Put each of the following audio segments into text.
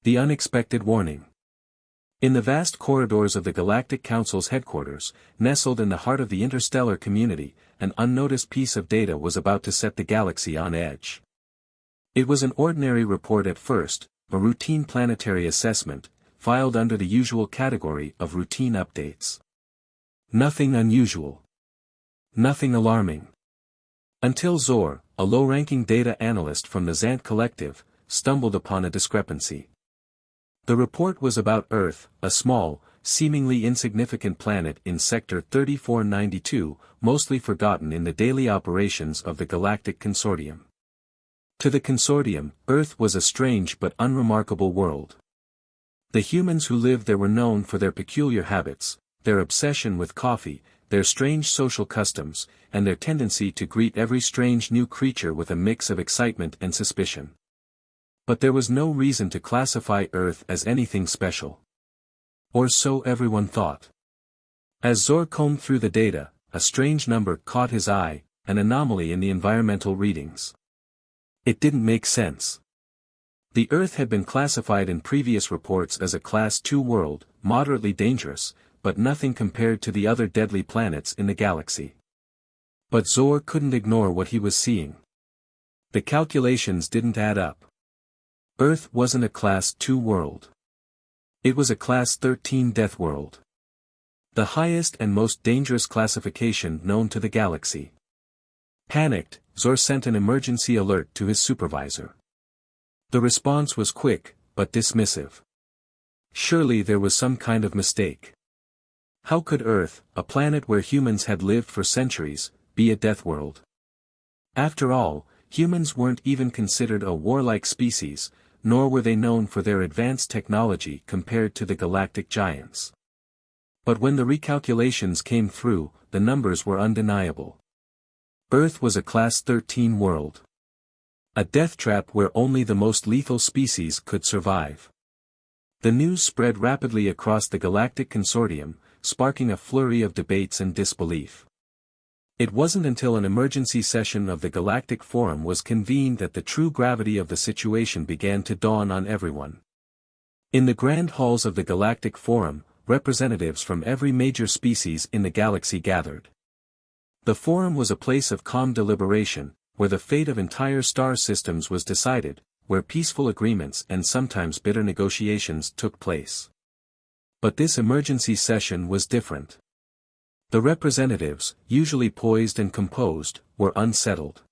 The unexpected warning. In the vast corridors of the Galactic Council's headquarters, nestled in the heart of the interstellar community, an unnoticed piece of data was about to set the galaxy on edge. It was an ordinary report at first, a routine planetary assessment, filed under the usual category of routine updates. Nothing unusual. Nothing alarming. Until Zor, a low-ranking data analyst from the Zant Collective, stumbled upon a discrepancy. The report was about Earth, a small, seemingly insignificant planet in Sector 3492, mostly forgotten in the daily operations of the Galactic Consortium. To the Consortium, Earth was a strange but unremarkable world. The humans who lived there were known for their peculiar habits, their obsession with coffee, their strange social customs, and their tendency to greet every strange new creature with a mix of excitement and suspicion. But there was no reason to classify Earth as anything special. Or so everyone thought. As Zor combed through the data, a strange number caught his eye, an anomaly in the environmental readings. It didn't make sense. The Earth had been classified in previous reports as a Class 2 world, moderately dangerous, but nothing compared to the other deadly planets in the galaxy. But Zor couldn't ignore what he was seeing. The calculations didn't add up. Earth wasn't a Class 2 world. It was a Class 13 death world. The highest and most dangerous classification known to the galaxy. Panicked, Zor sent an emergency alert to his supervisor. The response was quick, but dismissive. Surely there was some kind of mistake. How could Earth, a planet where humans had lived for centuries, be a death world? After all, humans weren't even considered a warlike species, nor were they known for their advanced technology compared to the galactic giants. But when the recalculations came through, the numbers were undeniable. Earth was a Class 13 world. A death trap where only the most lethal species could survive. The news spread rapidly across the Galactic Consortium, sparking a flurry of debates and disbelief. It wasn't until an emergency session of the Galactic Forum was convened that the true gravity of the situation began to dawn on everyone. In the grand halls of the Galactic Forum, representatives from every major species in the galaxy gathered. The forum was a place of calm deliberation, where the fate of entire star systems was decided, where peaceful agreements and sometimes bitter negotiations took place. But this emergency session was different. The representatives, usually poised and composed, were unsettled.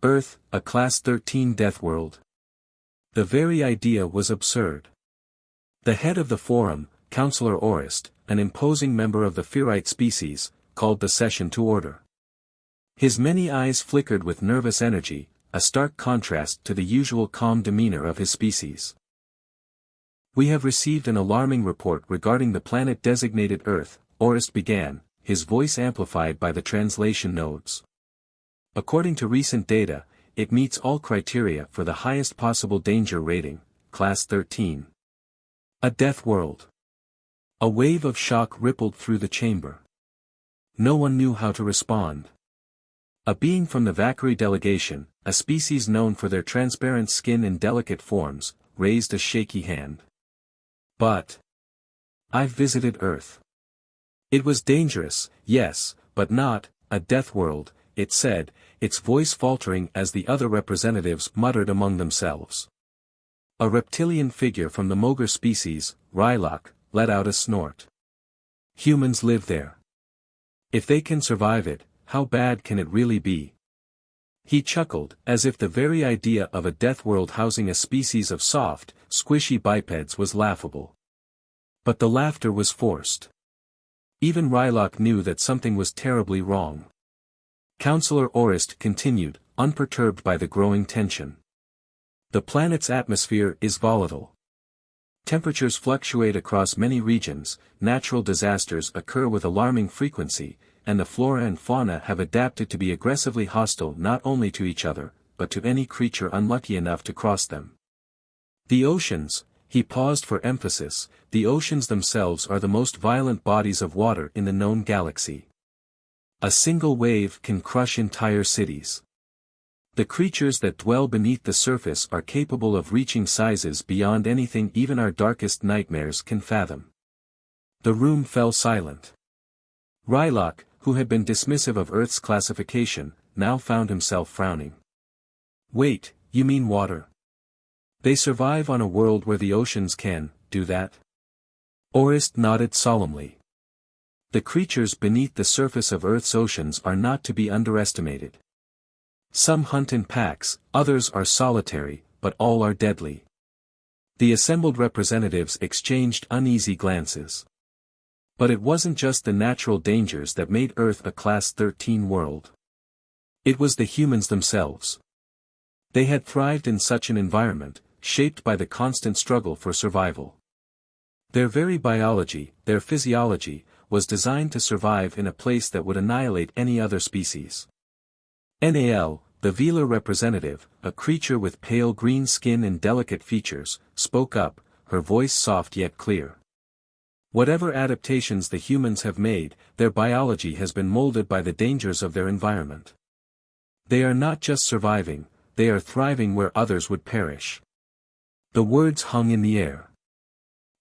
Earth, a Class 13 death world. The very idea was absurd. The head of the forum, Councillor Orcs, an imposing member of the Ferrite species, called the session to order. His many eyes flickered with nervous energy, a stark contrast to the usual calm demeanor of his species. We have received an alarming report regarding the planet designated Earth, Orcs began, his voice amplified by the translation nodes. According to recent data, it meets all criteria for the highest possible danger rating, Class 13. A death world. A wave of shock rippled through the chamber. No one knew how to respond. A being from the Valkyrie delegation, a species known for their transparent skin and delicate forms, raised a shaky hand. But I've visited Earth. It was dangerous, yes, but not a death world, it said, its voice faltering as the other representatives muttered among themselves. A reptilian figure from the Mogre species, Rylok, let out a snort. Humans live there. If they can survive it, how bad can it really be? He chuckled, as if the very idea of a death world housing a species of soft, squishy bipeds was laughable. But the laughter was forced. Even Rylok knew that something was terribly wrong. Councillor Orcs continued, unperturbed by the growing tension. The planet's atmosphere is volatile. Temperatures fluctuate across many regions, natural disasters occur with alarming frequency, and the flora and fauna have adapted to be aggressively hostile not only to each other, but to any creature unlucky enough to cross them. The oceans, he paused for emphasis, the oceans themselves are the most violent bodies of water in the known galaxy. A single wave can crush entire cities. The creatures that dwell beneath the surface are capable of reaching sizes beyond anything even our darkest nightmares can fathom. The room fell silent. Rylock, who had been dismissive of Earth's classification, now found himself frowning. Wait, you mean water? They survive on a world where the oceans can do that? Orist nodded solemnly. The creatures beneath the surface of Earth's oceans are not to be underestimated. Some hunt in packs, others are solitary, but all are deadly. The assembled representatives exchanged uneasy glances. But it wasn't just the natural dangers that made Earth a Class 13 world. It was the humans themselves. They had thrived in such an environment, shaped by the constant struggle for survival. Their very biology, their physiology, was designed to survive in a place that would annihilate any other species. Nal, the Velar representative, a creature with pale green skin and delicate features, spoke up, her voice soft yet clear. Whatever adaptations the humans have made, their biology has been molded by the dangers of their environment. They are not just surviving, they are thriving where others would perish. The words hung in the air.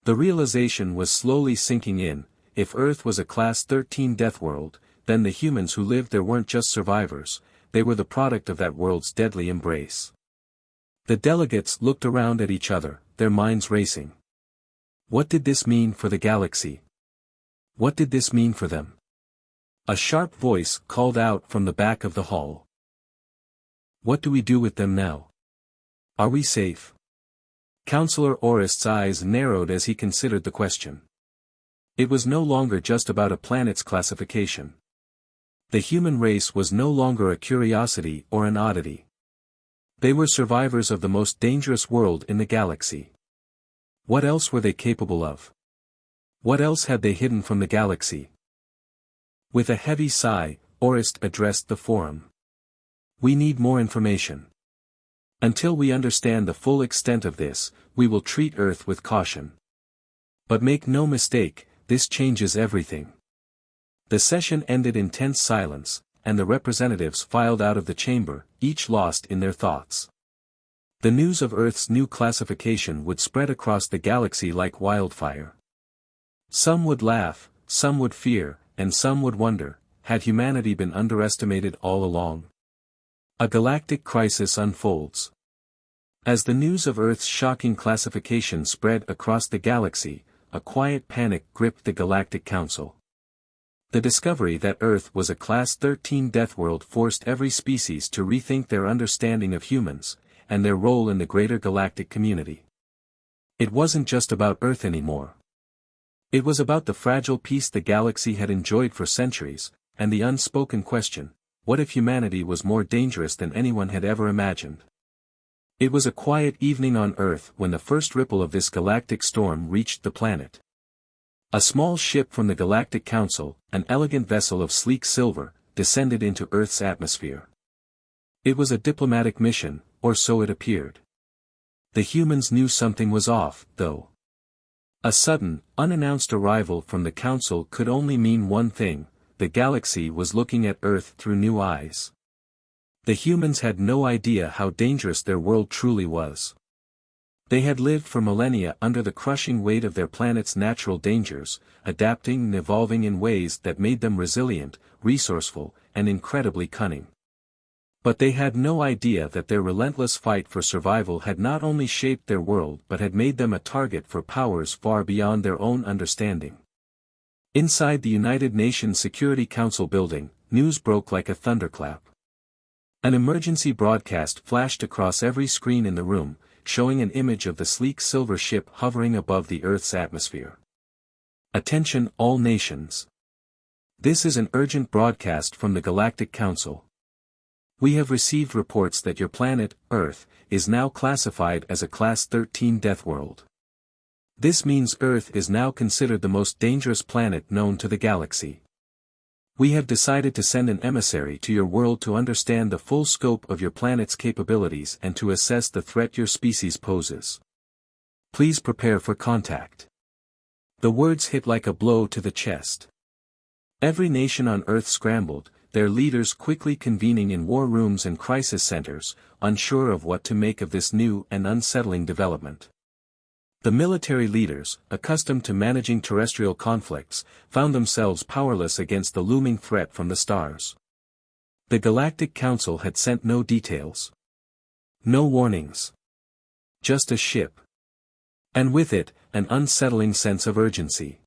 The realization was slowly sinking in: if Earth was a Class 13 death world, then the humans who lived there weren't just survivors, they were the product of that world's deadly embrace. The delegates looked around at each other, their minds racing. What did this mean for the galaxy? What did this mean for them? A sharp voice called out from the back of the hall. What do we do with them now? Are we safe? Councillor Orist's eyes narrowed as he considered the question. It was no longer just about a planet's classification. The human race was no longer a curiosity or an oddity. They were survivors of the most dangerous world in the galaxy. What else were they capable of? What else had they hidden from the galaxy? With a heavy sigh, Orist addressed the forum. We need more information. Until we understand the full extent of this, we will treat Earth with caution. But make no mistake, this changes everything. The session ended in tense silence, and the representatives filed out of the chamber, each lost in their thoughts. The news of Earth's new classification would spread across the galaxy like wildfire. Some would laugh, some would fear, and some would wonder, had humanity been underestimated all along? A galactic crisis unfolds. As the news of Earth's shocking classification spread across the galaxy, a quiet panic gripped the Galactic Council. The discovery that Earth was a Class 13 death world forced every species to rethink their understanding of humans, and their role in the greater galactic community. It wasn't just about Earth anymore. It was about the fragile peace the galaxy had enjoyed for centuries, and the unspoken question: what if humanity was more dangerous than anyone had ever imagined? It was a quiet evening on Earth when the first ripple of this galactic storm reached the planet. A small ship from the Galactic Council, an elegant vessel of sleek silver, descended into Earth's atmosphere. It was a diplomatic mission, or so it appeared. The humans knew something was off, though. A sudden, unannounced arrival from the Council could only mean one thing: the galaxy was looking at Earth through new eyes. The humans had no idea how dangerous their world truly was. They had lived for millennia under the crushing weight of their planet's natural dangers, adapting and evolving in ways that made them resilient, resourceful, and incredibly cunning. But they had no idea that their relentless fight for survival had not only shaped their world but had made them a target for powers far beyond their own understanding. Inside the United Nations Security Council building, news broke like a thunderclap. An emergency broadcast flashed across every screen in the room, showing an image of the sleek silver ship hovering above the Earth's atmosphere. Attention all nations. This is an urgent broadcast from the Galactic Council. We have received reports that your planet, Earth, is now classified as a Class 13 death world. This means Earth is now considered the most dangerous planet known to the galaxy. We have decided to send an emissary to your world to understand the full scope of your planet's capabilities and to assess the threat your species poses. Please prepare for contact. The words hit like a blow to the chest. Every nation on Earth scrambled, their leaders quickly convening in war rooms and crisis centers, unsure of what to make of this new and unsettling development. The military leaders, accustomed to managing terrestrial conflicts, found themselves powerless against the looming threat from the stars. The Galactic Council had sent no details. No warnings. Just a ship. And with it, an unsettling sense of urgency.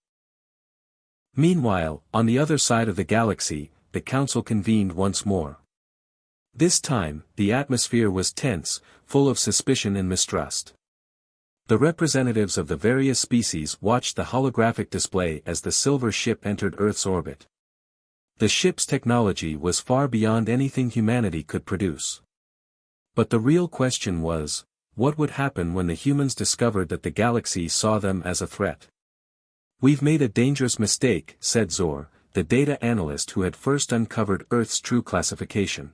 Meanwhile, on the other side of the galaxy, the Council convened once more. This time, the atmosphere was tense, full of suspicion and mistrust. The representatives of the various species watched the holographic display as the silver ship entered Earth's orbit. The ship's technology was far beyond anything humanity could produce. But the real question was, what would happen when the humans discovered that the galaxy saw them as a threat? "We've made a dangerous mistake," said Zor, the data analyst who had first uncovered Earth's true classification.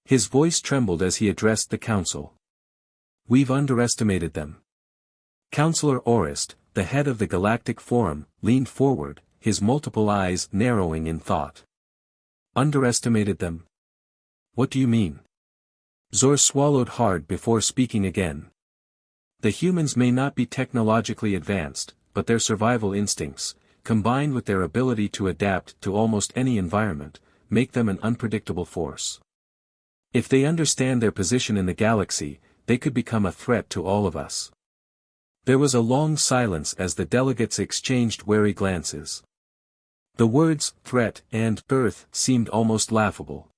His voice trembled as he addressed the Council. "We've underestimated them." Councillor Orist, the head of the Galactic Forum, leaned forward, his multiple eyes narrowing in thought. "Underestimated them? What do you mean?" Zor swallowed hard before speaking again. "The humans may not be technologically advanced, but their survival instincts, combined with their ability to adapt to almost any environment, make them an unpredictable force. If they understand their position in the galaxy, they could become a threat to all of us." There was a long silence as the delegates exchanged wary glances. The words, threat, and Earth seemed almost laughable.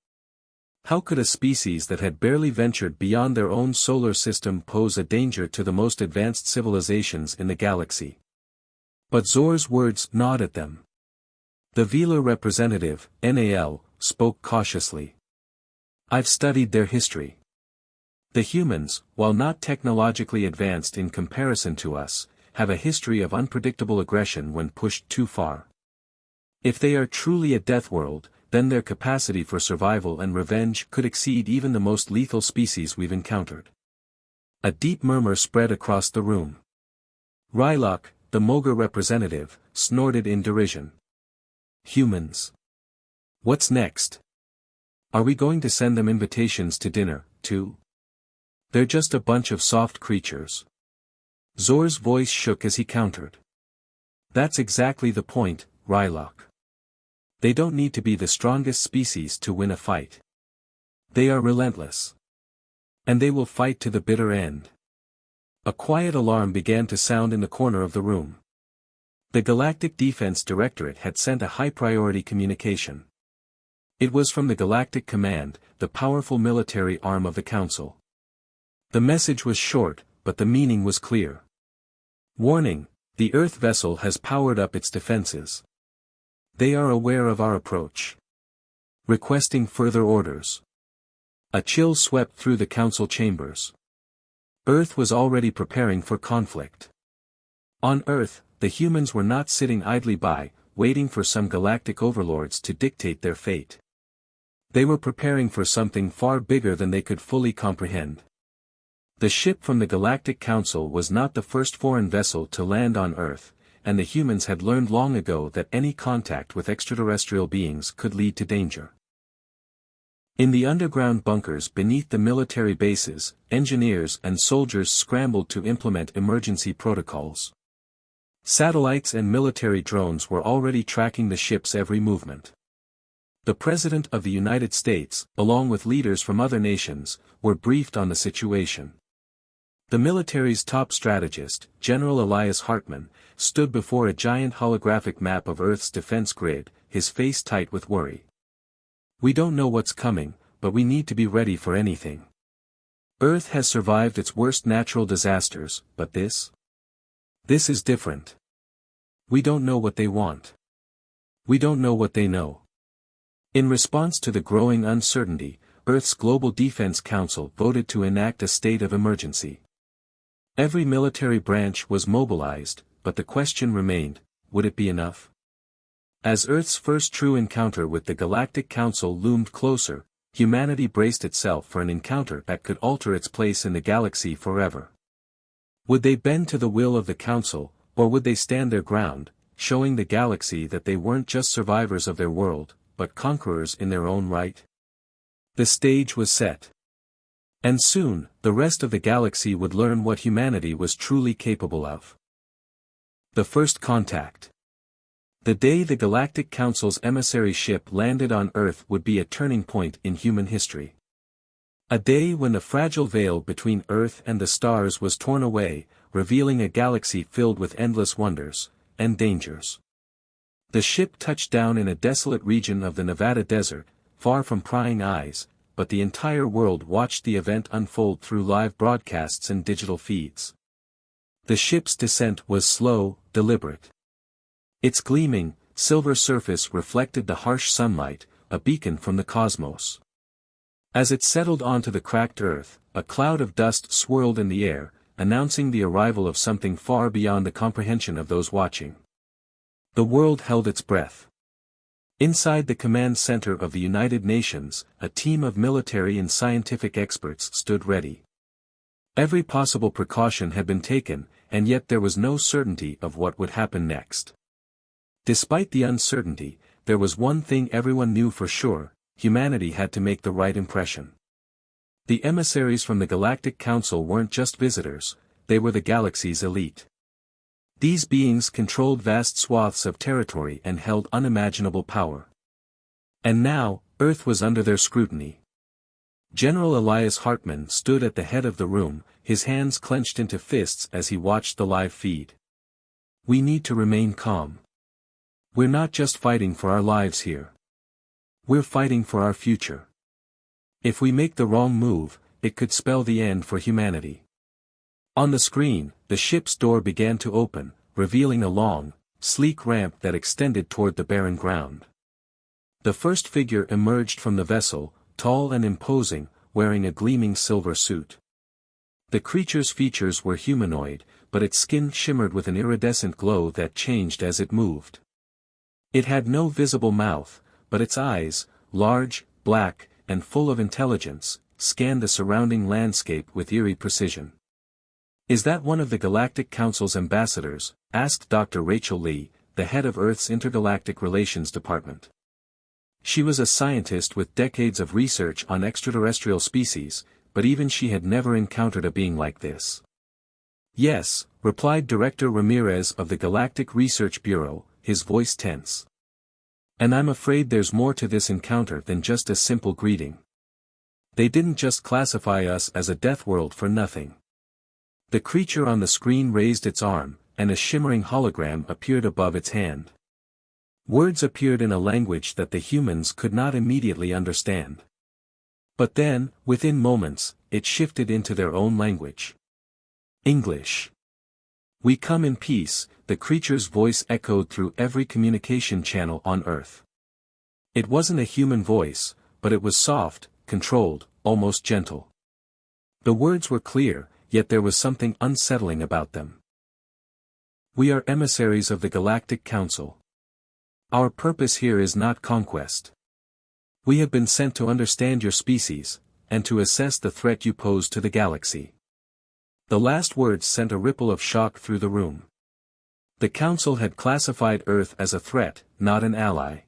How could a species that had barely ventured beyond their own solar system pose a danger to the most advanced civilizations in the galaxy? But Zor's words gnawed at them. The Velar representative, NAL, spoke cautiously. "I've studied their history. The humans, while not technologically advanced in comparison to us, have a history of unpredictable aggression when pushed too far. If they are truly a death world, then their capacity for survival and revenge could exceed even the most lethal species we've encountered." A deep murmur spread across the room. Rylock, the Moga representative, snorted in derision. "Humans. What's next? Are we going to send them invitations to dinner, too? They're just a bunch of soft creatures." Zor's voice shook as he countered. "That's exactly the point, Rylock. They don't need to be the strongest species to win a fight. They are relentless. And they will fight to the bitter end." A quiet alarm began to sound in the corner of the room. The Galactic Defense Directorate had sent a high-priority communication. It was from the Galactic Command, the powerful military arm of the Council. The message was short, but the meaning was clear. "Warning, the Earth vessel has powered up its defenses. They are aware of our approach. Requesting further orders." A chill swept through the Council chambers. Earth was already preparing for conflict. On Earth, the humans were not sitting idly by, waiting for some galactic overlords to dictate their fate. They were preparing for something far bigger than they could fully comprehend. The ship from the Galactic Council was not the first foreign vessel to land on Earth, and the humans had learned long ago that any contact with extraterrestrial beings could lead to danger. In the underground bunkers beneath the military bases, engineers and soldiers scrambled to implement emergency protocols. Satellites and military drones were already tracking the ship's every movement. The President of the United States, along with leaders from other nations, were briefed on the situation. The military's top strategist, General Elias Hartman, stood before a giant holographic map of Earth's defense grid, his face tight with worry. "We don't know what's coming, but we need to be ready for anything. Earth has survived its worst natural disasters, but this is different. We don't know what they want. We don't know what they know." In response to the growing uncertainty, Earth's Global Defense Council voted to enact a state of emergency. Every military branch was mobilized, but the question remained, would it be enough? As Earth's first true encounter with the Galactic Council loomed closer, humanity braced itself for an encounter that could alter its place in the galaxy forever. Would they bend to the will of the Council, or would they stand their ground, showing the galaxy that they weren't just survivors of their world, but conquerors in their own right? The stage was set. And soon, the rest of the galaxy would learn what humanity was truly capable of. The first contact. The day the Galactic Council's emissary ship landed on Earth would be a turning point in human history. A day when the fragile veil between Earth and the stars was torn away, revealing a galaxy filled with endless wonders and dangers. The ship touched down in a desolate region of the Nevada desert, far from prying eyes, but the entire world watched the event unfold through live broadcasts and digital feeds. The ship's descent was slow, deliberate. Its gleaming, silver surface reflected the harsh sunlight, a beacon from the cosmos. As it settled onto the cracked Earth, a cloud of dust swirled in the air, announcing the arrival of something far beyond the comprehension of those watching. The world held its breath. Inside the command center of the United Nations, a team of military and scientific experts stood ready. Every possible precaution had been taken, and yet there was no certainty of what would happen next. Despite the uncertainty, there was one thing everyone knew for sure: humanity had to make the right impression. The emissaries from the Galactic Council weren't just visitors, they were the galaxy's elite. These beings controlled vast swaths of territory and held unimaginable power. And now, Earth was under their scrutiny. General Elias Hartman stood at the head of the room, his hands clenched into fists as he watched the live feed. We need to remain calm. We're not just fighting for our lives here. We're fighting for our future. If we make the wrong move, it could spell the end for humanity. On the screen, the ship's door began to open, revealing a long, sleek ramp that extended toward the barren ground. The first figure emerged from the vessel, tall and imposing, wearing a gleaming silver suit. The creature's features were humanoid, but its skin shimmered with an iridescent glow that changed as it moved. It had no visible mouth, but its eyes, large, black, and full of intelligence, scanned the surrounding landscape with eerie precision. "Is that one of the Galactic Council's ambassadors?" asked Dr. Rachel Lee, the head of Earth's Intergalactic Relations Department. She was a scientist with decades of research on extraterrestrial species, but even she had never encountered a being like this. "Yes," replied Director Ramirez of the Galactic Research Bureau, his voice tense. "And I'm afraid there's more to this encounter than just a simple greeting. They didn't just classify us as a death world for nothing." The creature on the screen raised its arm, and a shimmering hologram appeared above its hand. Words appeared in a language that the humans could not immediately understand. But then, within moments, it shifted into their own language. English. "We come in peace," the creature's voice echoed through every communication channel on Earth. It wasn't a human voice, but it was soft, controlled, almost gentle. The words were clear, yet there was something unsettling about them. "We are emissaries of the Galactic Council. Our purpose here is not conquest. We have been sent to understand your species, and to assess the threat you pose to the galaxy." The last words sent a ripple of shock through the room. The Council had classified Earth as a threat, not an ally.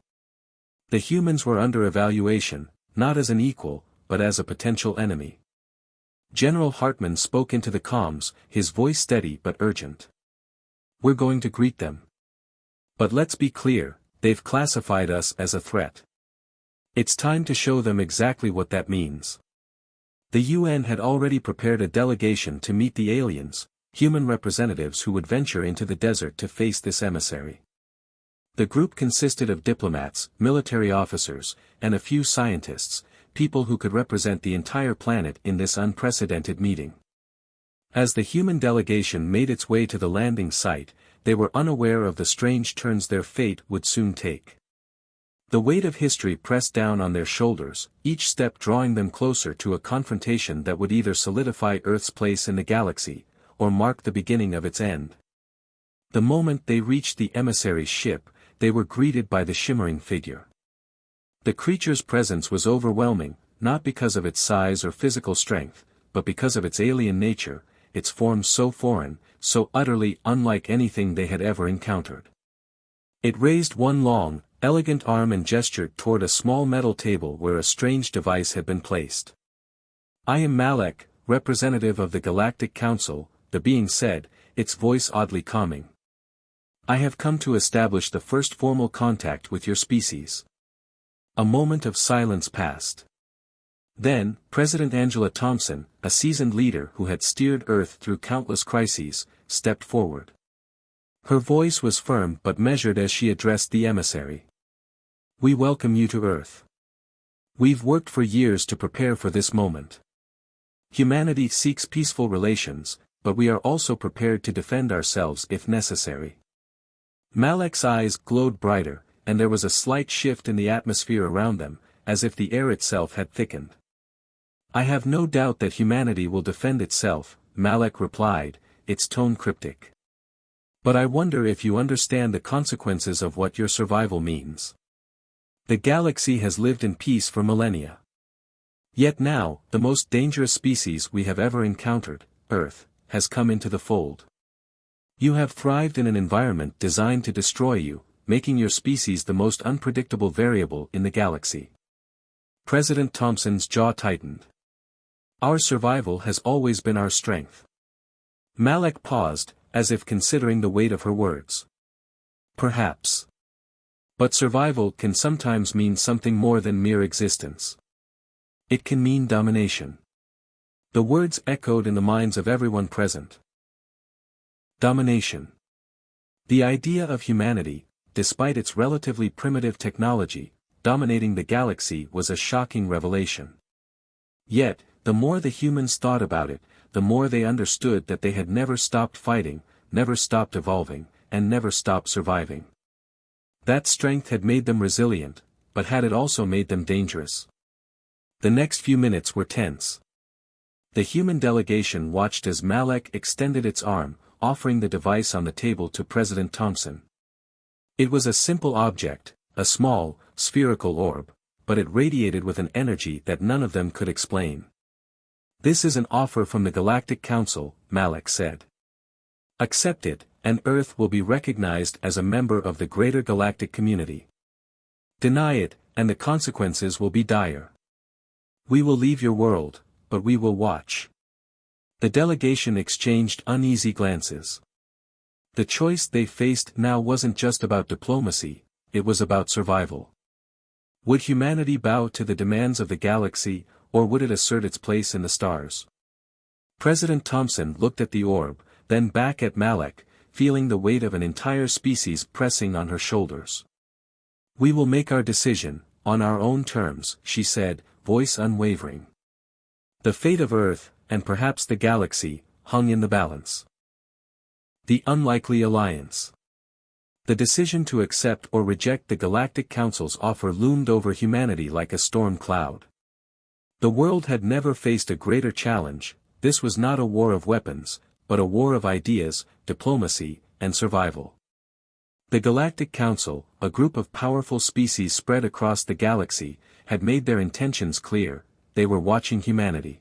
The humans were under evaluation, not as an equal, but as a potential enemy. General Hartman spoke into the comms, his voice steady but urgent. "We're going to greet them. But let's be clear, they've classified us as a threat. It's time to show them exactly what that means." The UN had already prepared a delegation to meet the aliens, human representatives who would venture into the desert to face this emissary. The group consisted of diplomats, military officers, and a few scientists, people who could represent the entire planet in this unprecedented meeting. As the human delegation made its way to the landing site, they were unaware of the strange turns their fate would soon take. The weight of history pressed down on their shoulders, each step drawing them closer to a confrontation that would either solidify Earth's place in the galaxy, or mark the beginning of its end. The moment they reached the emissary's ship, they were greeted by the shimmering figure. The creature's presence was overwhelming, not because of its size or physical strength, but because of its alien nature, its form so foreign, so utterly unlike anything they had ever encountered. It raised one long, elegant arm and gestured toward a small metal table where a strange device had been placed. "I am Malek, representative of the Galactic Council," the being said, its voice oddly calming. "I have come to establish the first formal contact with your species." A moment of silence passed. Then, President Angela Thompson, a seasoned leader who had steered Earth through countless crises, stepped forward. Her voice was firm but measured as she addressed the emissary. "We welcome you to Earth. We've worked for years to prepare for this moment. Humanity seeks peaceful relations, but we are also prepared to defend ourselves if necessary." Malek's eyes glowed brighter, and there was a slight shift in the atmosphere around them, as if the air itself had thickened. "I have no doubt that humanity will defend itself," Malek replied, its tone cryptic. "But I wonder if you understand the consequences of what your survival means. The galaxy has lived in peace for millennia. Yet now, the most dangerous species we have ever encountered, Earth, has come into the fold. You have thrived in an environment designed to destroy you, making your species the most unpredictable variable in the galaxy." President Thompson's jaw tightened. "Our survival has always been our strength." Malek paused, as if considering the weight of her words. "Perhaps. But survival can sometimes mean something more than mere existence. It can mean domination." The words echoed in the minds of everyone present. Domination. The idea of humanity, despite its relatively primitive technology, dominating the galaxy was a shocking revelation. Yet, the more the humans thought about it, the more they understood that they had never stopped fighting, never stopped evolving, and never stopped surviving. That strength had made them resilient, but had it also made them dangerous? The next few minutes were tense. The human delegation watched as Malek extended its arm, offering the device on the table to President Thompson. It was a simple object, a small, spherical orb, but it radiated with an energy that none of them could explain. "This is an offer from the Galactic Council," Malek said. "Accept it, and Earth will be recognized as a member of the greater galactic community. Deny it, and the consequences will be dire. We will leave your world, but we will watch." The delegation exchanged uneasy glances. The choice they faced now wasn't just about diplomacy, it was about survival. Would humanity bow to the demands of the galaxy, or would it assert its place in the stars? President Thompson looked at the orb, then back at Malek, feeling the weight of an entire species pressing on her shoulders. "We will make our decision, on our own terms," she said, voice unwavering. The fate of Earth, and perhaps the galaxy, hung in the balance. The unlikely alliance. The decision to accept or reject the Galactic Council's offer loomed over humanity like a storm cloud. The world had never faced a greater challenge. This was not a war of weapons, but a war of ideas, diplomacy, and survival. The Galactic Council, a group of powerful species spread across the galaxy, had made their intentions clear. They were watching humanity.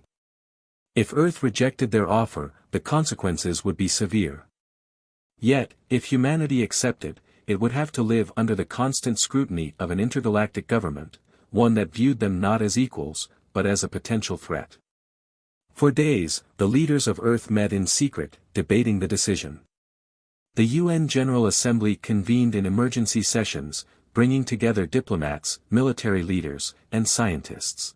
If Earth rejected their offer, the consequences would be severe. Yet, if humanity accepted, it would have to live under the constant scrutiny of an intergalactic government, one that viewed them not as equals, but as a potential threat. For days, the leaders of Earth met in secret, debating the decision. The UN General Assembly convened in emergency sessions, bringing together diplomats, military leaders, and scientists.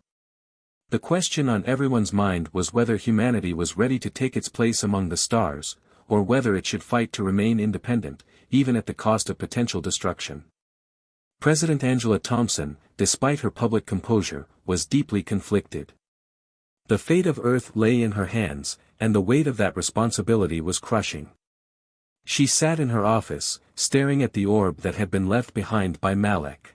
The question on everyone's mind was whether humanity was ready to take its place among the stars, or whether it should fight to remain independent, even at the cost of potential destruction. President Angela Thompson, despite her public composure, was deeply conflicted. The fate of Earth lay in her hands, and the weight of that responsibility was crushing. She sat in her office, staring at the orb that had been left behind by Malek.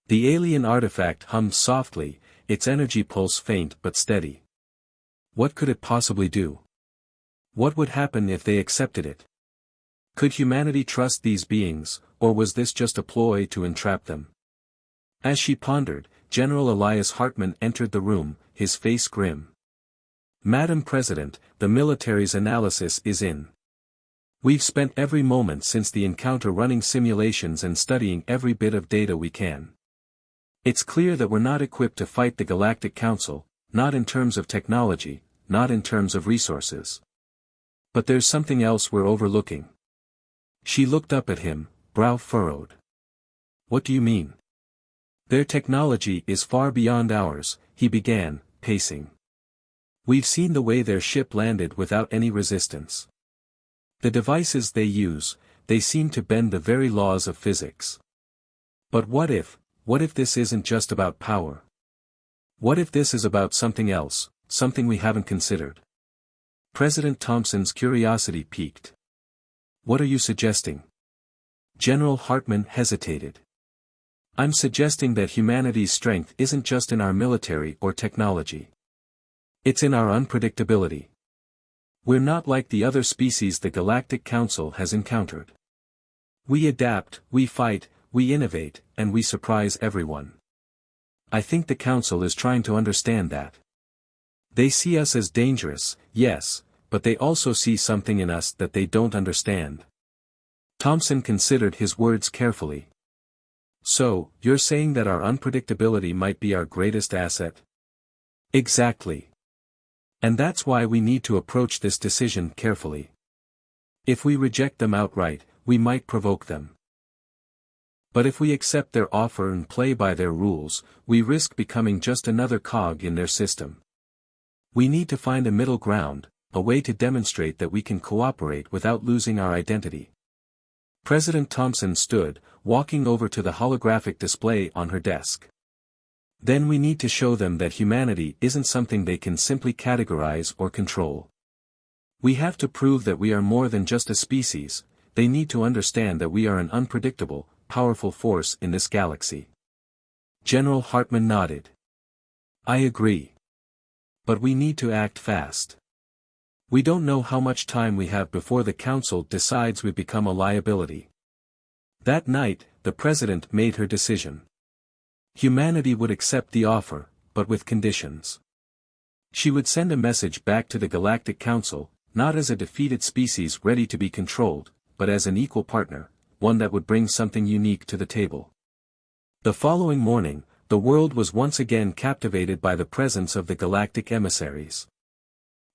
The alien artifact hummed softly, its energy pulse faint but steady. What could it possibly do? What would happen if they accepted it? Could humanity trust these beings, or was this just a ploy to entrap them? As she pondered, General Elias Hartman entered the room, his face grim. "Madam President, the military's analysis is in." We've spent every moment since the encounter running simulations and studying every bit of data we can. It's clear that we're not equipped to fight the Galactic Council, not in terms of technology, not in terms of resources. But there's something else we're overlooking. She looked up at him, brow furrowed. What do you mean? Their technology is far beyond ours, he began, pacing. We've seen the way their ship landed without any resistance. The devices they use, they seem to bend the very laws of physics. But what if this isn't just about power? What if this is about something else, something we haven't considered? President Thompson's curiosity piqued. What are you suggesting? General Hartman hesitated. I'm suggesting that humanity's strength isn't just in our military or technology. It's in our unpredictability. We're not like the other species the Galactic Council has encountered. We adapt, we fight, we innovate, and we surprise everyone. I think the Council is trying to understand that. They see us as dangerous, yes, but they also see something in us that they don't understand. Thompson considered his words carefully. So, you're saying that our unpredictability might be our greatest asset? Exactly. And that's why we need to approach this decision carefully. If we reject them outright, we might provoke them. But if we accept their offer and play by their rules, we risk becoming just another cog in their system. We need to find a middle ground, a way to demonstrate that we can cooperate without losing our identity. President Thompson stood, walking over to the holographic display on her desk. Then we need to show them that humanity isn't something they can simply categorize or control. We have to prove that we are more than just a species. They need to understand that we are an unpredictable, powerful force in this galaxy. General Hartman nodded. I agree. But we need to act fast. We don't know how much time we have before the Council decides we become a liability. That night, the President made her decision. Humanity would accept the offer, but with conditions. She would send a message back to the Galactic Council, not as a defeated species ready to be controlled, but as an equal partner, one that would bring something unique to the table. The following morning, the world was once again captivated by the presence of the galactic emissaries.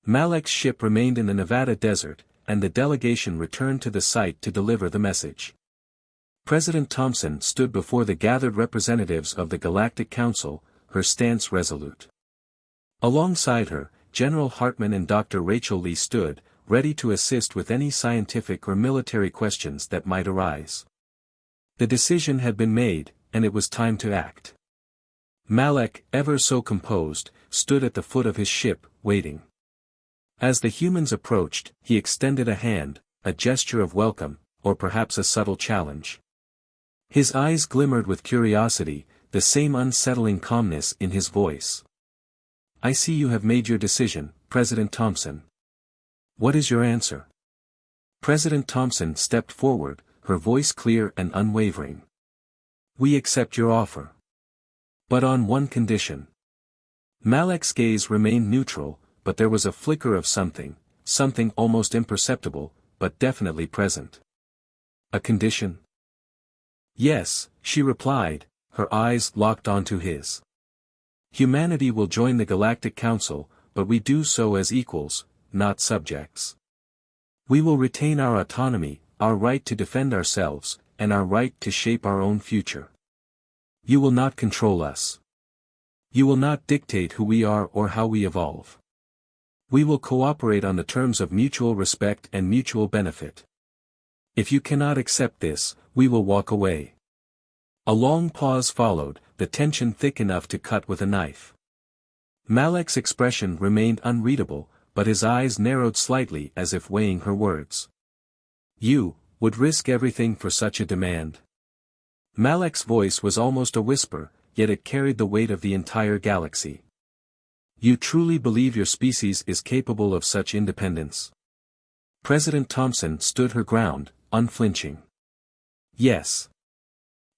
Malek's ship remained in the Nevada desert, and the delegation returned to the site to deliver the message. President Thompson stood before the gathered representatives of the Galactic Council, her stance resolute. Alongside her, General Hartman and Dr. Rachel Lee stood, ready to assist with any scientific or military questions that might arise. The decision had been made, and it was time to act. Malek, ever so composed, stood at the foot of his ship, waiting. As the humans approached, he extended a hand, a gesture of welcome, or perhaps a subtle challenge. His eyes glimmered with curiosity, the same unsettling calmness in his voice. I see you have made your decision, President Thompson. What is your answer? President Thompson stepped forward, her voice clear and unwavering. We accept your offer. But on one condition. Malek's gaze remained neutral, but there was a flicker of something almost imperceptible, but definitely present. A condition? Yes, she replied, her eyes locked onto his. Humanity will join the Galactic Council, but we do so as equals, not subjects. We will retain our autonomy, our right to defend ourselves, and our right to shape our own future. You will not control us. You will not dictate who we are or how we evolve. We will cooperate on the terms of mutual respect and mutual benefit. If you cannot accept this, we will walk away. A long pause followed, the tension thick enough to cut with a knife. Malek's expression remained unreadable, but his eyes narrowed slightly as if weighing her words. You would risk everything for such a demand? Malek's voice was almost a whisper, yet it carried the weight of the entire galaxy. You truly believe your species is capable of such independence? President Thompson stood her ground, unflinching. Yes.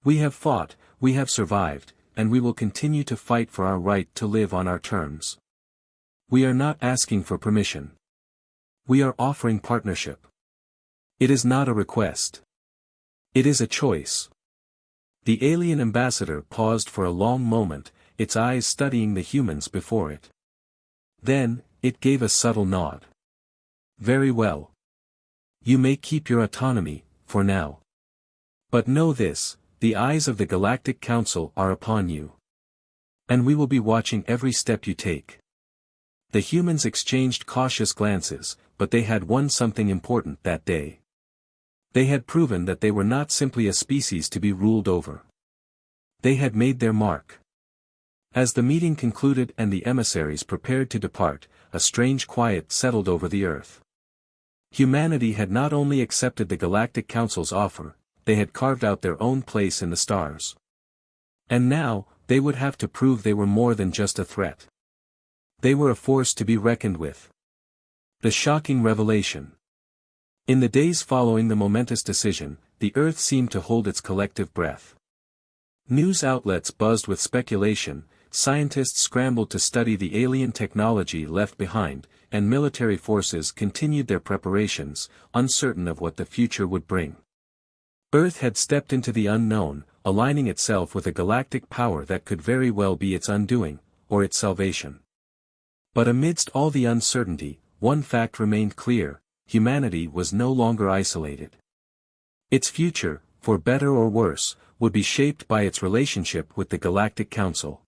We have fought, we have survived, and we will continue to fight for our right to live on our terms. We are not asking for permission. We are offering partnership. It is not a request. It is a choice. The alien ambassador paused for a long moment, its eyes studying the humans before it. Then, it gave a subtle nod. Very well. You may keep your autonomy, for now. But know this, the eyes of the Galactic Council are upon you. And we will be watching every step you take. The humans exchanged cautious glances, but they had won something important that day. They had proven that they were not simply a species to be ruled over. They had made their mark. As the meeting concluded and the emissaries prepared to depart, a strange quiet settled over the Earth. Humanity had not only accepted the Galactic Council's offer, they had carved out their own place in the stars. And now, they would have to prove they were more than just a threat. They were a force to be reckoned with. The shocking revelation. In the days following the momentous decision, the Earth seemed to hold its collective breath. News outlets buzzed with speculation, scientists scrambled to study the alien technology left behind, and military forces continued their preparations, uncertain of what the future would bring. Earth had stepped into the unknown, aligning itself with a galactic power that could very well be its undoing, or its salvation. But amidst all the uncertainty, one fact remained clear: humanity was no longer isolated. Its future, for better or worse, would be shaped by its relationship with the Galactic Council.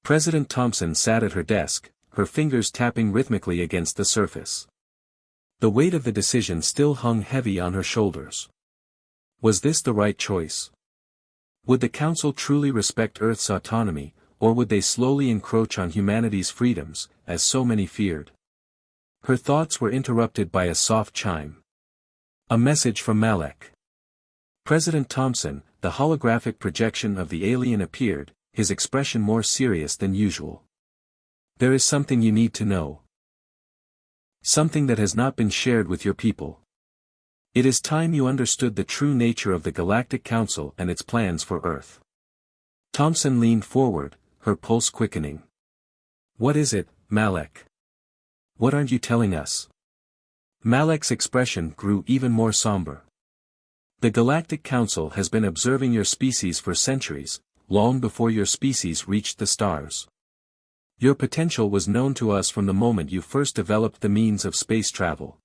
President Thompson sat at her desk, her fingers tapping rhythmically against the surface. The weight of the decision still hung heavy on her shoulders. Was this the right choice? Would the Council truly respect Earth's autonomy, or would they slowly encroach on humanity's freedoms, as so many feared? Her thoughts were interrupted by a soft chime. A message from Malek. President Thompson, the holographic projection of the alien appeared, his expression more serious than usual. There is something you need to know. Something that has not been shared with your people. It is time you understood the true nature of the Galactic Council and its plans for Earth. Thompson leaned forward, her pulse quickening. What is it, Malek? What aren't you telling us? Malek's expression grew even more somber. The Galactic Council has been observing your species for centuries, long before your species reached the stars. Your potential was known to us from the moment you first developed the means of space travel.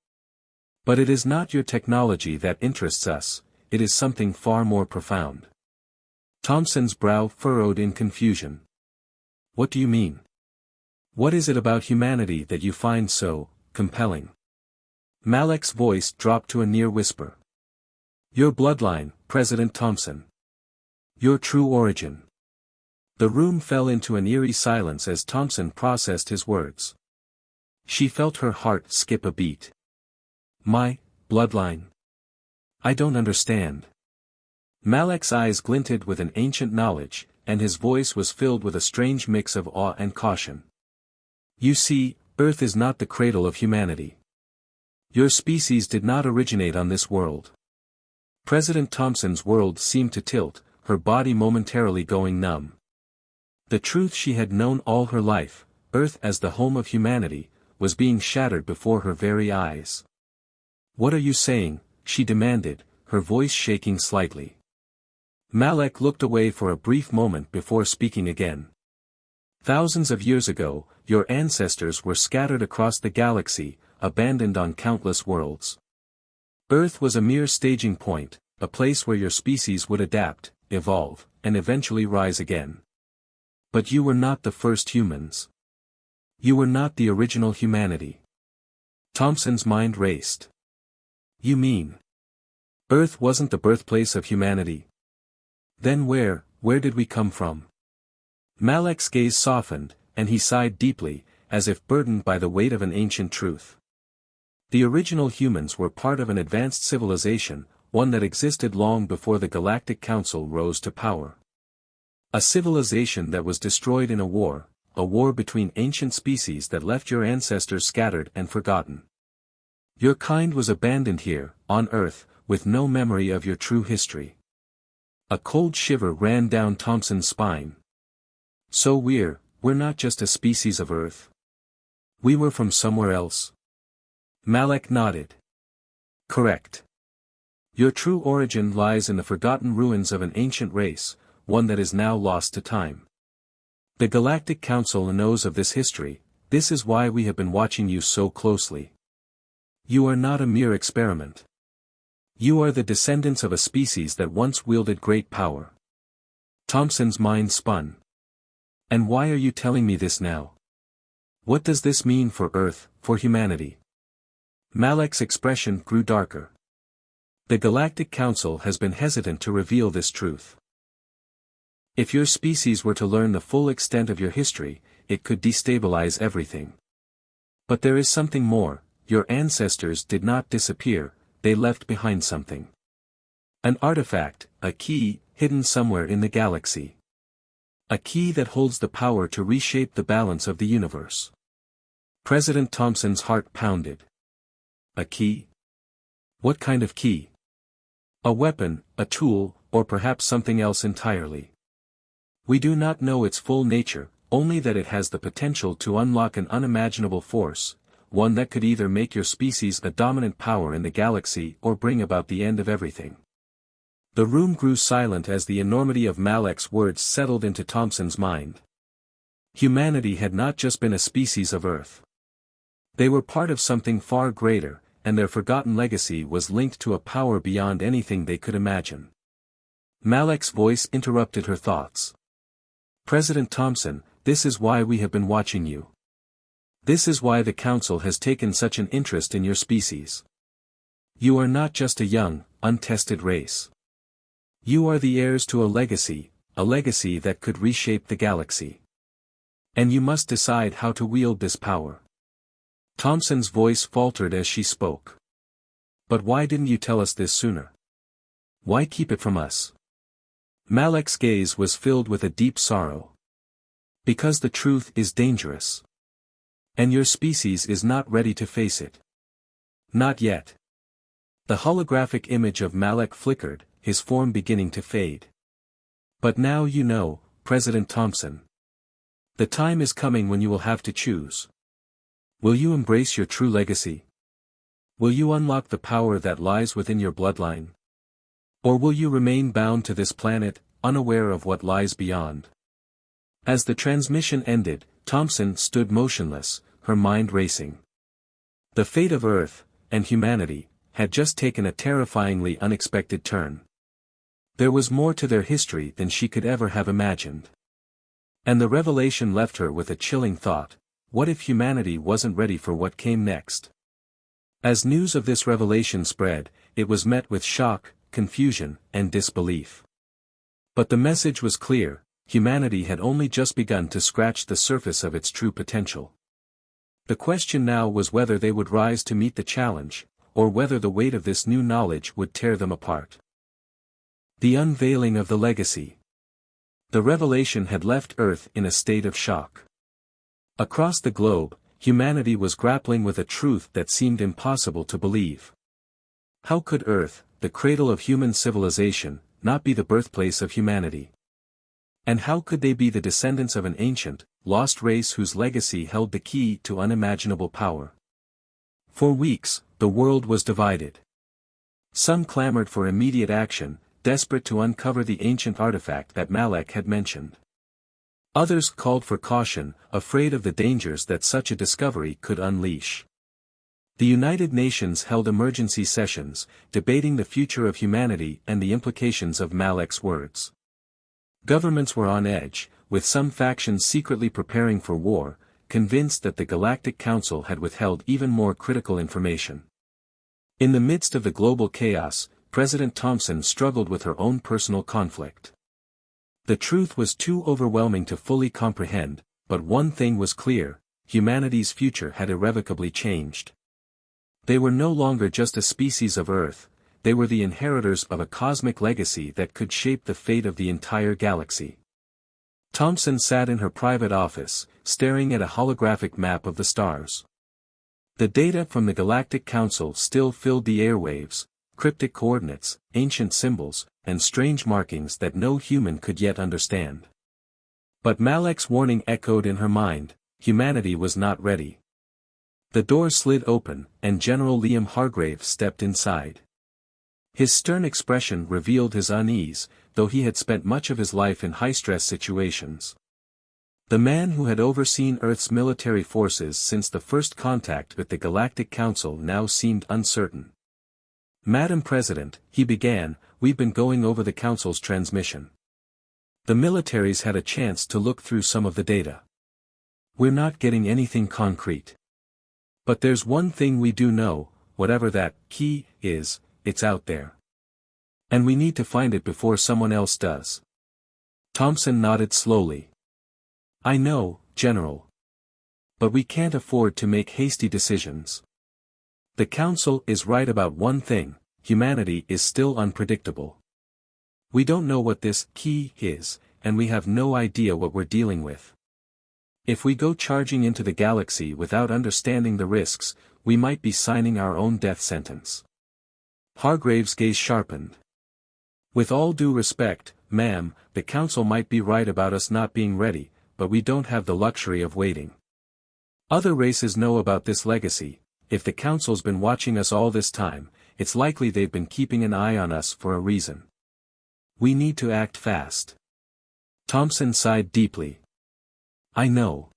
But it is not your technology that interests us, it is something far more profound. Thompson's brow furrowed in confusion. What do you mean? What is it about humanity that you find so compelling? Malek's voice dropped to a near whisper. Your bloodline, President Thompson. Your true origin. The room fell into an eerie silence as Thompson processed his words. She felt her heart skip a beat. My bloodline? I don't understand. Malek's eyes glinted with an ancient knowledge, and his voice was filled with a strange mix of awe and caution. You see, Earth is not the cradle of humanity. Your species did not originate on this world. President Thompson's world seemed to tilt, her body momentarily going numb. The truth she had known all her life, Earth as the home of humanity, was being shattered before her very eyes. What are you saying? She demanded, her voice shaking slightly. Malek looked away for a brief moment before speaking again. Thousands of years ago, your ancestors were scattered across the galaxy, abandoned on countless worlds. Earth was a mere staging point, a place where your species would adapt, evolve, and eventually rise again. But you were not the first humans. You were not the original humanity. Thompson's mind raced. You mean? Earth wasn't the birthplace of humanity? Then where did we come from? Malek's gaze softened, and he sighed deeply, as if burdened by the weight of an ancient truth. The original humans were part of an advanced civilization, one that existed long before the Galactic Council rose to power. A civilization that was destroyed in a war between ancient species that left your ancestors scattered and forgotten. Your kind was abandoned here, on Earth, with no memory of your true history. A cold shiver ran down Thompson's spine. So we're not just a species of Earth. We were from somewhere else. Malek nodded. Correct. Your true origin lies in the forgotten ruins of an ancient race, one that is now lost to time. The Galactic Council knows of this history. This is why we have been watching you so closely. You are not a mere experiment. You are the descendants of a species that once wielded great power. Thompson's mind spun. And why are you telling me this now? What does this mean for Earth, for humanity? Malek's expression grew darker. The Galactic Council has been hesitant to reveal this truth. If your species were to learn the full extent of your history, it could destabilize everything. But there is something more. Your ancestors did not disappear, they left behind something. An artifact, a key, hidden somewhere in the galaxy. A key that holds the power to reshape the balance of the universe. President Thompson's heart pounded. A key? What kind of key? A weapon, a tool, or perhaps something else entirely. We do not know its full nature, only that it has the potential to unlock an unimaginable force, one that could either make your species a dominant power in the galaxy or bring about the end of everything. The room grew silent as the enormity of Malek's words settled into Thompson's mind. Humanity had not just been a species of Earth. They were part of something far greater, and their forgotten legacy was linked to a power beyond anything they could imagine. Malek's voice interrupted her thoughts. President Thompson, this is why we have been watching you. This is why the Council has taken such an interest in your species. You are not just a young, untested race. You are the heirs to a legacy that could reshape the galaxy. And you must decide how to wield this power. Thompson's voice faltered as she spoke. But why didn't you tell us this sooner? Why keep it from us? Malek's gaze was filled with a deep sorrow. Because the truth is dangerous. And your species is not ready to face it. Not yet. The holographic image of Malek flickered, his form beginning to fade. But now you know, President Thompson. The time is coming when you will have to choose. Will you embrace your true legacy? Will you unlock the power that lies within your bloodline? Or will you remain bound to this planet, unaware of what lies beyond? As the transmission ended, Thompson stood motionless, her mind racing. The fate of Earth, and humanity, had just taken a terrifyingly unexpected turn. There was more to their history than she could ever have imagined. And the revelation left her with a chilling thought: what if humanity wasn't ready for what came next? As news of this revelation spread, it was met with shock, confusion, and disbelief. But the message was clear: humanity had only just begun to scratch the surface of its true potential. The question now was whether they would rise to meet the challenge, or whether the weight of this new knowledge would tear them apart. The unveiling of the legacy. The revelation had left Earth in a state of shock. Across the globe, humanity was grappling with a truth that seemed impossible to believe. How could Earth, the cradle of human civilization, not be the birthplace of humanity? And how could they be the descendants of an ancient, lost race whose legacy held the key to unimaginable power? For weeks, the world was divided. Some clamored for immediate action, desperate to uncover the ancient artifact that Malek had mentioned. Others called for caution, afraid of the dangers that such a discovery could unleash. The United Nations held emergency sessions, debating the future of humanity and the implications of Malek's words. Governments were on edge, with some factions secretly preparing for war, convinced that the Galactic Council had withheld even more critical information. In the midst of the global chaos, President Thompson struggled with her own personal conflict. The truth was too overwhelming to fully comprehend, but one thing was clear: humanity's future had irrevocably changed. They were no longer just a species of Earth, they were the inheritors of a cosmic legacy that could shape the fate of the entire galaxy. Thompson sat in her private office, staring at a holographic map of the stars. The data from the Galactic Council still filled the airwaves: cryptic coordinates, ancient symbols, and strange markings that no human could yet understand. But Malek's warning echoed in her mind: humanity was not ready. The door slid open, and General Liam Hargrave stepped inside. His stern expression revealed his unease, though he had spent much of his life in high-stress situations. The man who had overseen Earth's military forces since the first contact with the Galactic Council now seemed uncertain. "Madam President," he began, "we've been going over the Council's transmission. The militaries had a chance to look through some of the data. We're not getting anything concrete. But there's one thing we do know, whatever that key is, it's out there. And we need to find it before someone else does." Thompson nodded slowly. "I know, General. But we can't afford to make hasty decisions. The Council is right about one thing: humanity is still unpredictable. We don't know what this key is, and we have no idea what we're dealing with. If we go charging into the galaxy without understanding the risks, we might be signing our own death sentence." Hargrave's gaze sharpened. "With all due respect, ma'am, the Council might be right about us not being ready, but we don't have the luxury of waiting. Other races know about this legacy. If the Council's been watching us all this time, it's likely they've been keeping an eye on us for a reason. We need to act fast." Thompson sighed deeply. "I know.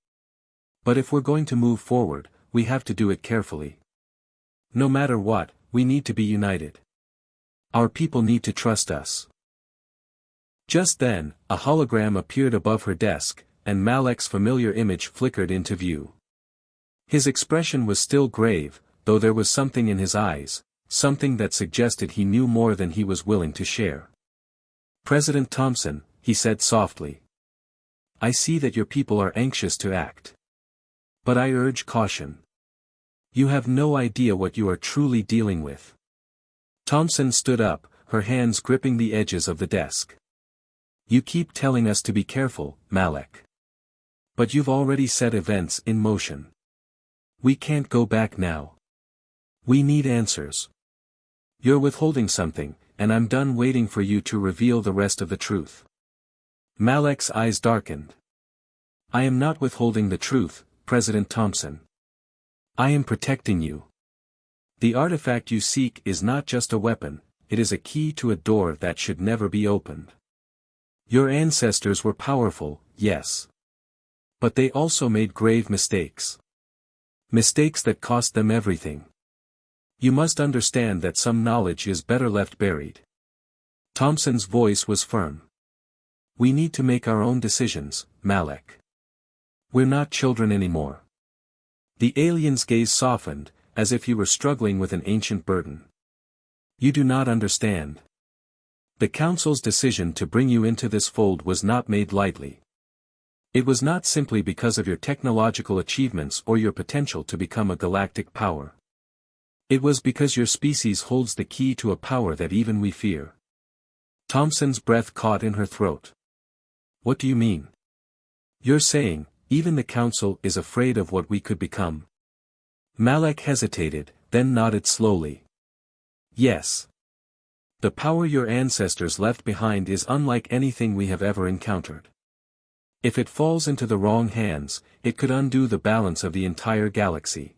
But if we're going to move forward, we have to do it carefully. No matter what, we need to be united. Our people need to trust us." Just then, a hologram appeared above her desk, and Malek's familiar image flickered into view. His expression was still grave, though there was something in his eyes, something that suggested he knew more than he was willing to share. "President Thompson," he said softly. "I see that your people are anxious to act. But I urge caution. You have no idea what you are truly dealing with." Thompson stood up, her hands gripping the edges of the desk. "You keep telling us to be careful, Malek. But you've already set events in motion. We can't go back now. We need answers. You're withholding something, and I'm done waiting for you to reveal the rest of the truth." Malek's eyes darkened. "I am not withholding the truth, President Thompson. I am protecting you. The artifact you seek is not just a weapon, it is a key to a door that should never be opened. Your ancestors were powerful, yes. But they also made grave mistakes. Mistakes that cost them everything. You must understand that some knowledge is better left buried." Thompson's voice was firm. "We need to make our own decisions, Malek. We're not children anymore." The alien's gaze softened, as if he were struggling with an ancient burden. "You do not understand. The Council's decision to bring you into this fold was not made lightly. It was not simply because of your technological achievements or your potential to become a galactic power. It was because your species holds the key to a power that even we fear." Thompson's breath caught in her throat. "What do you mean? You're saying, even the Council is afraid of what we could become?" Malek hesitated, then nodded slowly. "Yes. The power your ancestors left behind is unlike anything we have ever encountered. If it falls into the wrong hands, it could undo the balance of the entire galaxy.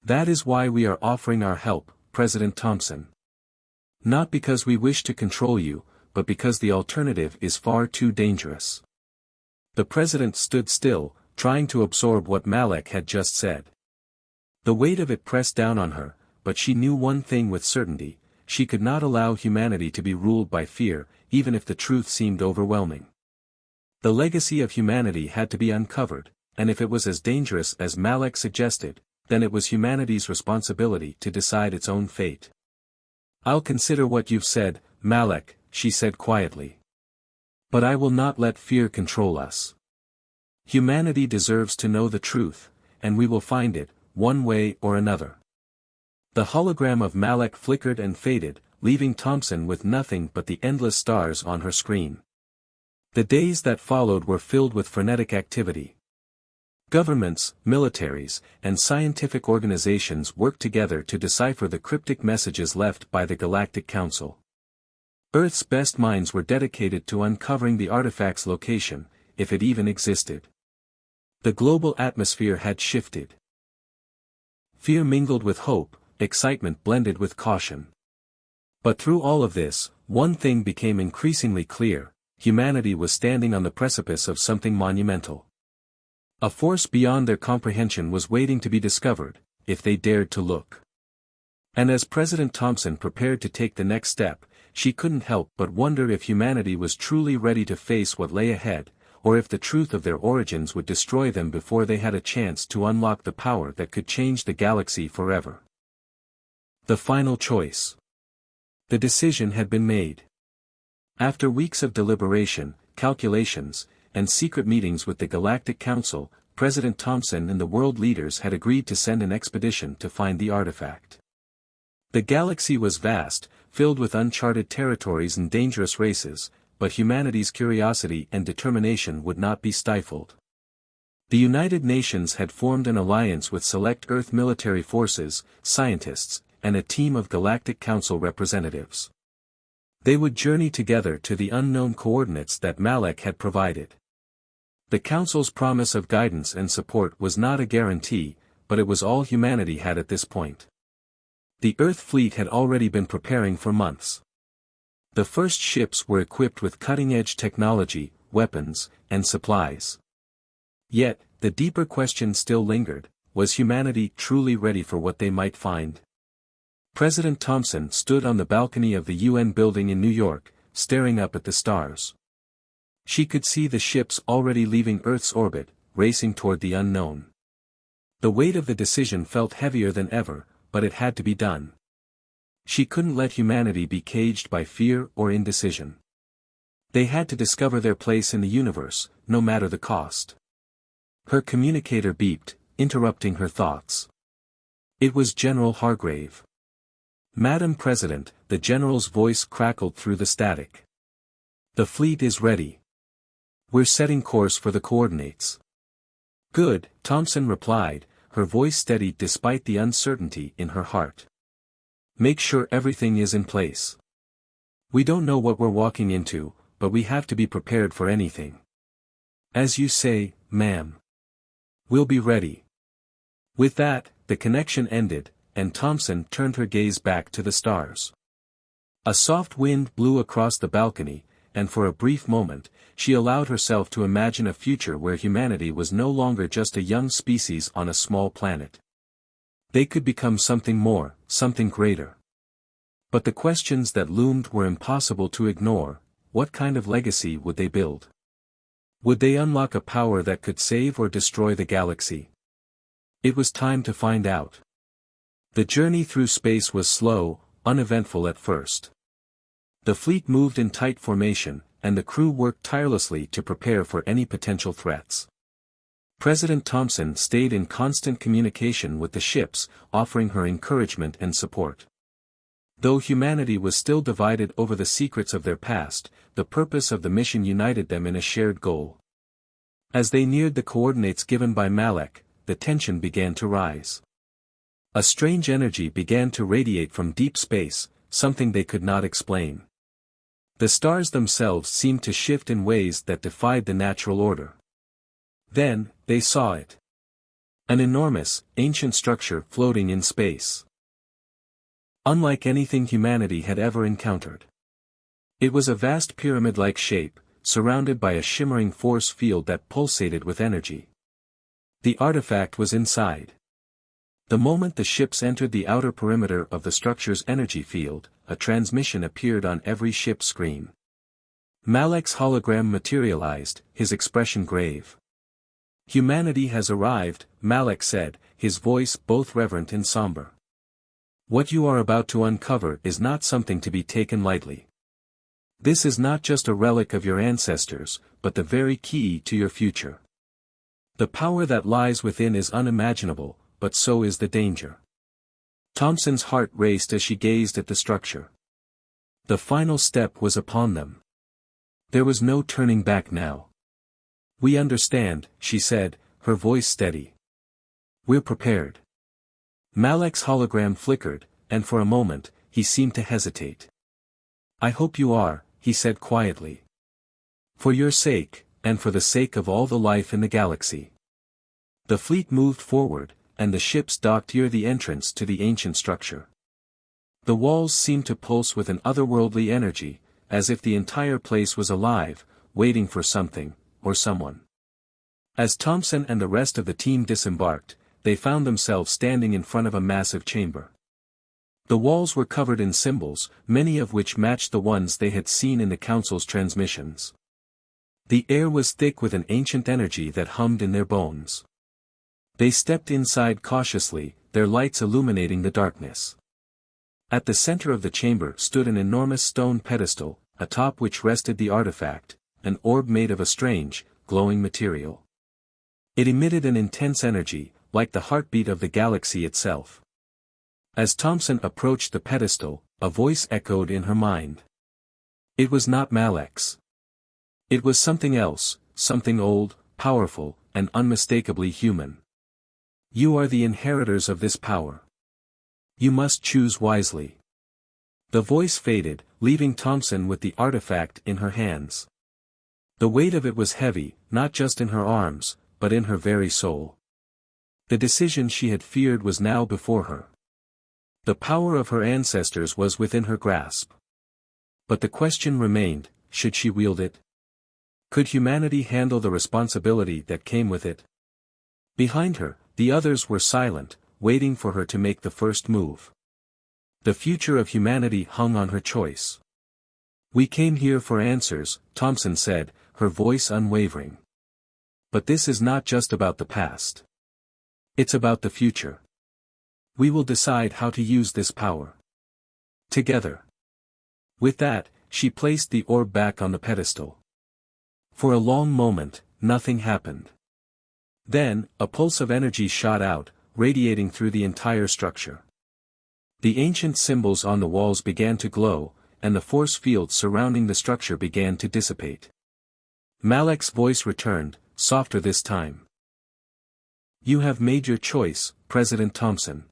That is why we are offering our help, President Thompson. Not because we wish to control you, but because the alternative is far too dangerous." The President stood still, trying to absorb what Malek had just said. The weight of it pressed down on her, but she knew one thing with certainty: she could not allow humanity to be ruled by fear, even if the truth seemed overwhelming. The legacy of humanity had to be uncovered, and if it was as dangerous as Malek suggested, then it was humanity's responsibility to decide its own fate. "I'll consider what you've said, Malek," she said quietly. "But I will not let fear control us. Humanity deserves to know the truth, and we will find it, one way or another." The hologram of Malek flickered and faded, leaving Thompson with nothing but the endless stars on her screen. The days that followed were filled with frenetic activity. Governments, militaries, and scientific organizations worked together to decipher the cryptic messages left by the Galactic Council. Earth's best minds were dedicated to uncovering the artifact's location, if it even existed. The global atmosphere had shifted. Fear mingled with hope, excitement blended with caution. But through all of this, one thing became increasingly clear: humanity was standing on the precipice of something monumental. A force beyond their comprehension was waiting to be discovered, if they dared to look. And as President Thompson prepared to take the next step, she couldn't help but wonder if humanity was truly ready to face what lay ahead, or if the truth of their origins would destroy them before they had a chance to unlock the power that could change the galaxy forever. The final choice. The decision had been made. After weeks of deliberation, calculations, and secret meetings with the Galactic Council, President Thompson and the world leaders had agreed to send an expedition to find the artifact. The galaxy was vast, filled with uncharted territories and dangerous races, but humanity's curiosity and determination would not be stifled. The United Nations had formed an alliance with select Earth military forces, scientists, and a team of Galactic Council representatives. They would journey together to the unknown coordinates that Malek had provided. The Council's promise of guidance and support was not a guarantee, but it was all humanity had at this point. The Earth fleet had already been preparing for months. The first ships were equipped with cutting-edge technology, weapons, and supplies. Yet, the deeper question still lingered: was humanity truly ready for what they might find? President Thompson stood on the balcony of the UN building in New York, staring up at the stars. She could see the ships already leaving Earth's orbit, racing toward the unknown. The weight of the decision felt heavier than ever, but it had to be done. She couldn't let humanity be caged by fear or indecision. They had to discover their place in the universe, no matter the cost. Her communicator beeped, interrupting her thoughts. It was General Hargrave. "Madam President," the general's voice crackled through the static. "The fleet is ready. We're setting course for the coordinates." "Good," Thompson replied, her voice steady despite the uncertainty in her heart. "Make sure everything is in place. We don't know what we're walking into, but we have to be prepared for anything." "As you say, ma'am. We'll be ready." With that, the connection ended, and Thompson turned her gaze back to the stars. A soft wind blew across the balcony, and for a brief moment, she allowed herself to imagine a future where humanity was no longer just a young species on a small planet. They could become something more, something greater. But the questions that loomed were impossible to ignore: what kind of legacy would they build? Would they unlock a power that could save or destroy the galaxy? It was time to find out. The journey through space was slow, uneventful at first. The fleet moved in tight formation, and the crew worked tirelessly to prepare for any potential threats. President Thompson stayed in constant communication with the ships, offering her encouragement and support. Though humanity was still divided over the secrets of their past, the purpose of the mission united them in a shared goal. As they neared the coordinates given by Malek, the tension began to rise. A strange energy began to radiate from deep space, something they could not explain. The stars themselves seemed to shift in ways that defied the natural order. Then, they saw it. An enormous, ancient structure floating in space. Unlike anything humanity had ever encountered. It was a vast pyramid-like shape, surrounded by a shimmering force field that pulsated with energy. The artifact was inside. The moment the ships entered the outer perimeter of the structure's energy field, a transmission appeared on every ship's screen. Malek's hologram materialized, his expression grave. "Humanity has arrived," Malek said, his voice both reverent and somber. "What you are about to uncover is not something to be taken lightly. This is not just a relic of your ancestors, but the very key to your future. The power that lies within is unimaginable, but so is the danger." Thompson's heart raced as she gazed at the structure. The final step was upon them. There was no turning back now. "We understand," she said, her voice steady. "We're prepared." Malek's hologram flickered, and for a moment, he seemed to hesitate. "I hope you are," he said quietly. "For your sake, and for the sake of all the life in the galaxy." The fleet moved forward, and the ships docked near the entrance to the ancient structure. The walls seemed to pulse with an otherworldly energy, as if the entire place was alive, waiting for something, or someone. As Thompson and the rest of the team disembarked, they found themselves standing in front of a massive chamber. The walls were covered in symbols, many of which matched the ones they had seen in the Council's transmissions. The air was thick with an ancient energy that hummed in their bones. They stepped inside cautiously, their lights illuminating the darkness. At the center of the chamber stood an enormous stone pedestal, atop which rested the artifact, an orb made of a strange, glowing material. It emitted an intense energy, like the heartbeat of the galaxy itself. As Thompson approached the pedestal, a voice echoed in her mind. It was not Malek's. It was something else, something old, powerful, and unmistakably human. You are the inheritors of this power. You must choose wisely. The voice faded, leaving Thompson with the artifact in her hands. The weight of it was heavy, not just in her arms, but in her very soul. The decision she had feared was now before her. The power of her ancestors was within her grasp. But the question remained, should she wield it? Could humanity handle the responsibility that came with it? Behind her, the others were silent, waiting for her to make the first move. The future of humanity hung on her choice. We came here for answers, Thompson said, her voice unwavering. But this is not just about the past. It's about the future. We will decide how to use this power. Together. With that, she placed the orb back on the pedestal. For a long moment, nothing happened. Then, a pulse of energy shot out, radiating through the entire structure. The ancient symbols on the walls began to glow, and the force field surrounding the structure began to dissipate. Malek's voice returned, softer this time. You have made your choice, President Thompson.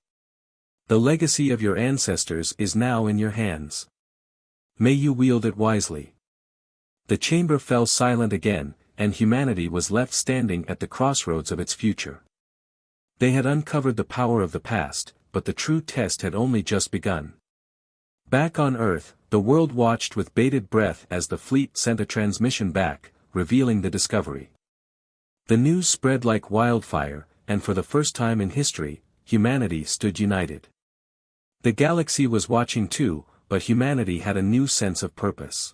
The legacy of your ancestors is now in your hands. May you wield it wisely. The chamber fell silent again, and humanity was left standing at the crossroads of its future. They had uncovered the power of the past, but the true test had only just begun. Back on Earth, the world watched with bated breath as the fleet sent a transmission back, revealing the discovery. The news spread like wildfire, and for the first time in history, humanity stood united. The galaxy was watching too, but humanity had a new sense of purpose.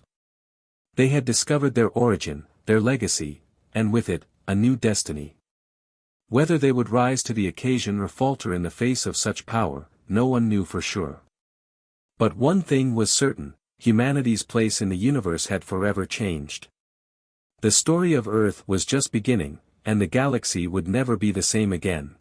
They had discovered their origin, their legacy, and with it, a new destiny. Whether they would rise to the occasion or falter in the face of such power, no one knew for sure. But one thing was certain, humanity's place in the universe had forever changed. The story of Earth was just beginning, and the galaxy would never be the same again.